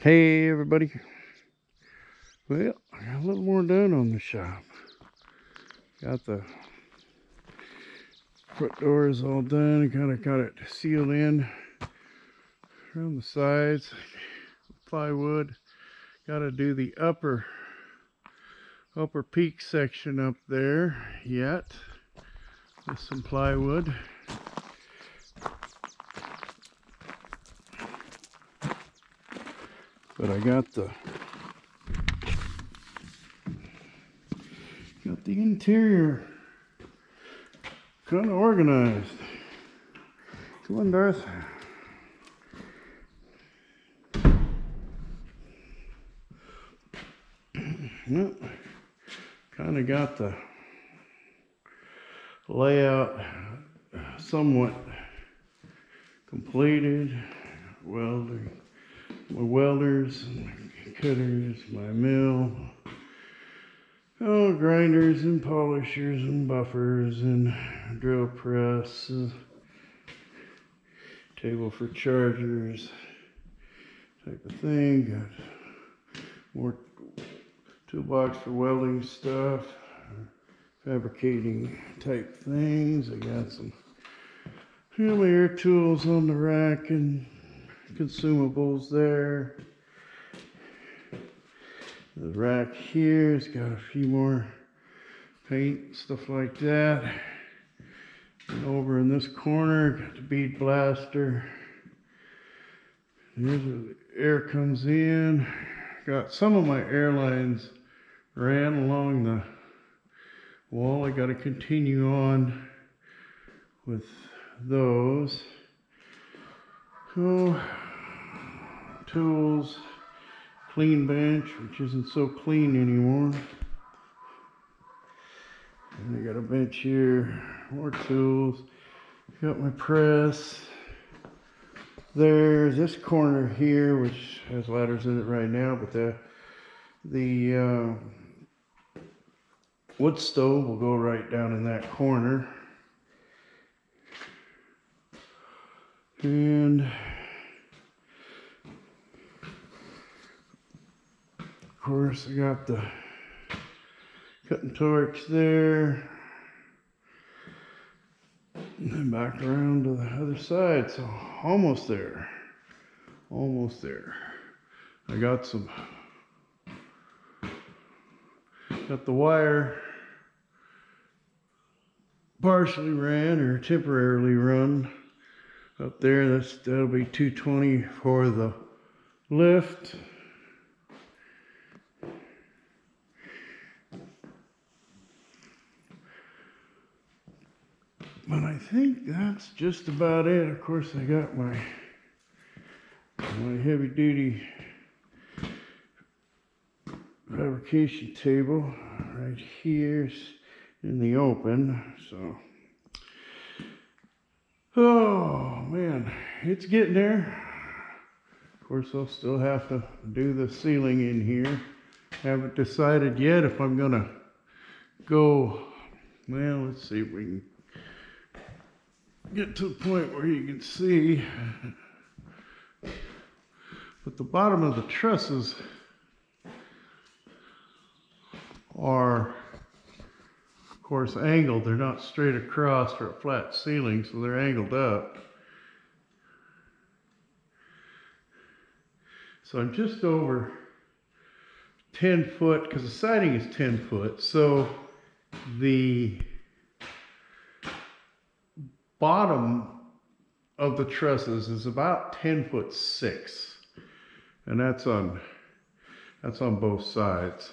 Hey everybody. Well, I got a little more done on the shop. Got the front doors all done. Kind of got it sealed in around the sides. Plywood. Got to do the upper peak section up there yet with some plywood. But I got the interior kind of organized. Come on, Darth. Yep. Kind of got the layout somewhat completed. My welders, my cutters, my mill. Oh, grinders and polishers and buffers and drill press, table for chargers, type of thing. Got more toolbox for welding stuff, fabricating type things. I got some my air tools on the rack and consumables there. The rack here has got a few more paint, stuff like that. And over in this corner, got the bead blaster. Here's where the air comes in. Got some of my air lines ran along the wall. I got to continue on with those. So, tools. Clean bench, which isn't so clean anymore. And I got a bench here, more tools. Got my press. There's this corner here, which has ladders in it right now, but the wood stove will go right down in that corner. And of course, I got the cutting torch there. And then back around to the other side. So almost there. Almost there. I got the wire partially ran or temporarily run up there. That'll be 220 for the lift. But I think that's just about it. Of course, I got my heavy duty fabrication table right here in the open. So, oh man, it's getting there. Of course, I'll still have to do the ceiling in here. Haven't decided yet if I'm gonna go, well, let's see if we can get to the point where you can see. But the bottom of the trusses are, of course, angled. They're not straight across for a flat ceiling, so they're angled up. So I'm just over 10 foot, because the siding is 10 foot. So the bottom of the trusses is about 10'6", and that's on both sides.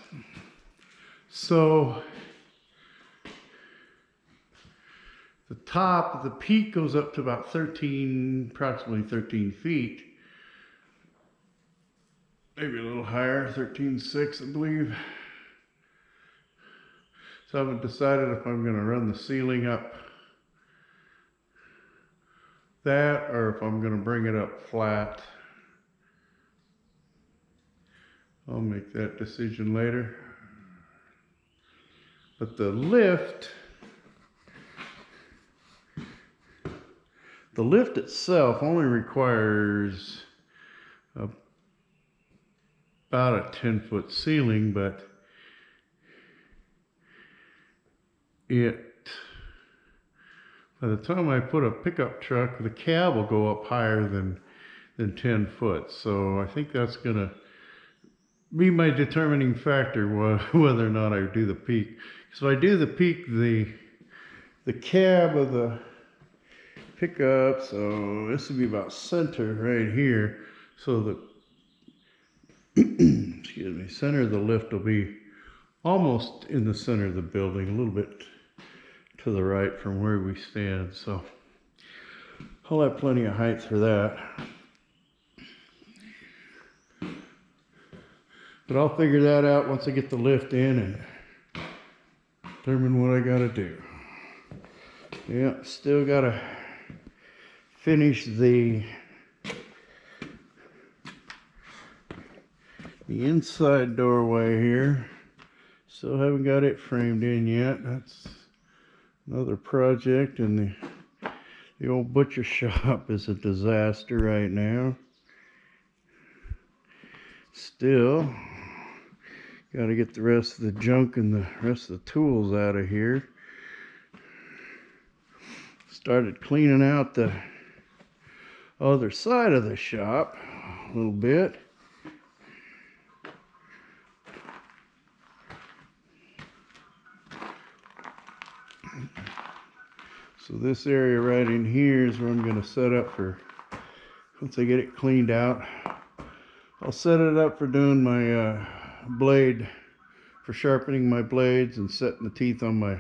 So the top, the peak goes up to about approximately 13 feet. Maybe a little higher, 13'6", I believe. So I haven't decided if I'm going to run the ceiling up that or if I'm going to bring it up flat. I'll make that decision later. But the lift itself only requires about a 10-foot ceiling, but by the time I put a pickup truck, the cab will go up higher than 10 foot. So I think that's gonna be my determining factor whether or not I do the peak. So if I do the peak, the cab of the pickup, so this would be about center right here. So the excuse me, center of the lift will be almost in the center of the building, a little bit to the right from where we stand. So I'll have plenty of height for that. But I'll figure that out once I get the lift in and determine what I gotta do. Yeah, still gotta finish the inside doorway here. Still haven't got it framed in yet. That's another project, and the old butcher shop is a disaster right now. Still got to get the rest of the junk and the rest of the tools out of here. Started cleaning out the other side of the shop a little bit. So this area right in here is where I'm going to set up for, once I get it cleaned out, I'll set it up for doing my blade, for sharpening my blades and setting the teeth on my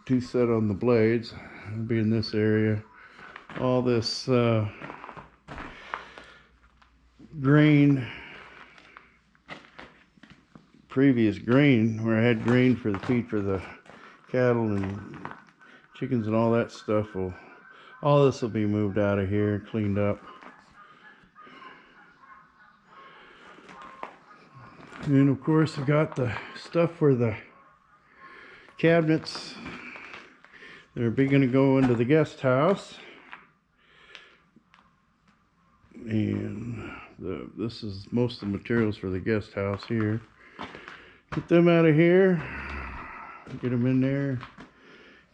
tooth set on the blades. It'll be in this area. All this grain, previous grain, where I had grain for the feed for the cattle and chickens and all that stuff, all this will be moved out of here, cleaned up. And of course I got the stuff for the cabinets. They're going to go into the guest house. And this is most of the materials for the guest house here. Get them out of here. Get them in there.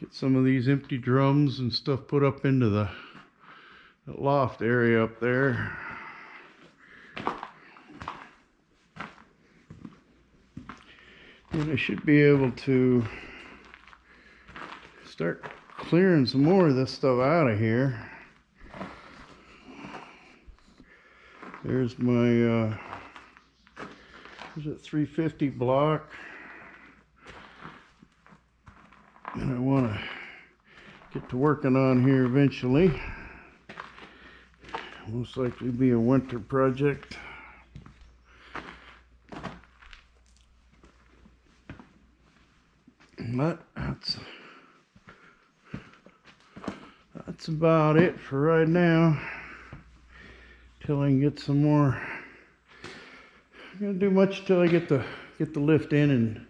Get some of these empty drums and stuff put up into the loft area up there. And I should be able to start clearing some more of this stuff out of here. There's my there's a 350 block. And I want to get to working on here eventually. Most likely be a winter project. But that's about it for right now. Till I can get some more. I'm gonna do much till I get the lift in and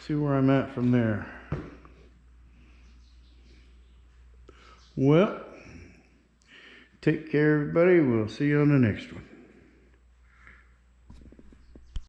see where I'm at from there. Well, take care, everybody. We'll see you on the next one.